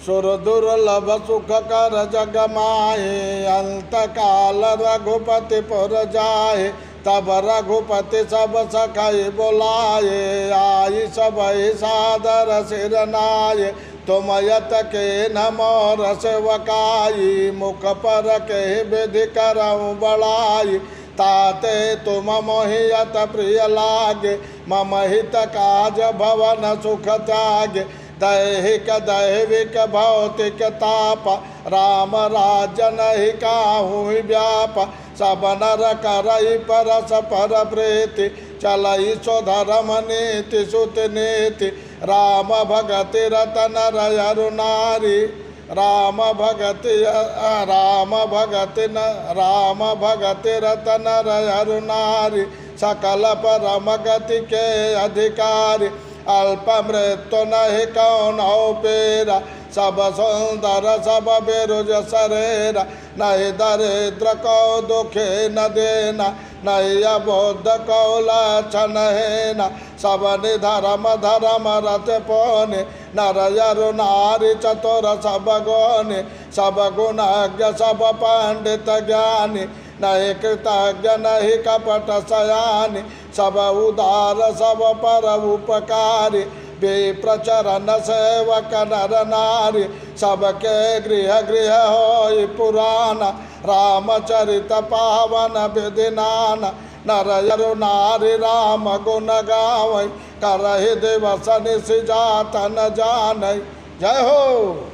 सुर दुर्लभ सुख कर जग माहे, अंत काल रघुपति पुर जाए। तब रघुपति सब सखई बुलाए, आई सबई सादर सिर नाये। तुम यत के नमोर सेवकाई, मुख पर के विधि करऊँ बड़ाई। ताते तुम मोहियत प्रिय लागे, मम हित काज भवन सुख त्यागे। दैहिक दैविक भौतिक ताप, राम राज्य नहीं काहू व्याप। सब नर करई परस पर प्रीति, चलई सो धर्म नीति सुत नीति। राम भगति रतन रयरु नारी, राम भगति रतन रयरु नारी। सकल परम गति के अधिकारी, अल्प मृत्यु नहीं कौन पेरा। सब सुंदर सब बेरुज शरीरा, नहीं दरिद्र को दुखे न देना। नहीं अबोध को लाछन है न, सब निधर्म धर्म रथ पौने। नर यरु नारी चतुर सब गौने, सब गुणज्ञ सब पंडित ज्ञानी। नहीं कृतज्ञ नहीं कपट सयानी, सब उदार सब पर उपकारी। विप्रचरण सेवक नर नारी, सबके गृह गृह होई पुराना। रामचरित पावन विधि नाना, नर यरु नारी राम गुण गावै। करहि दिवस निशि जात न जानै। जय हो।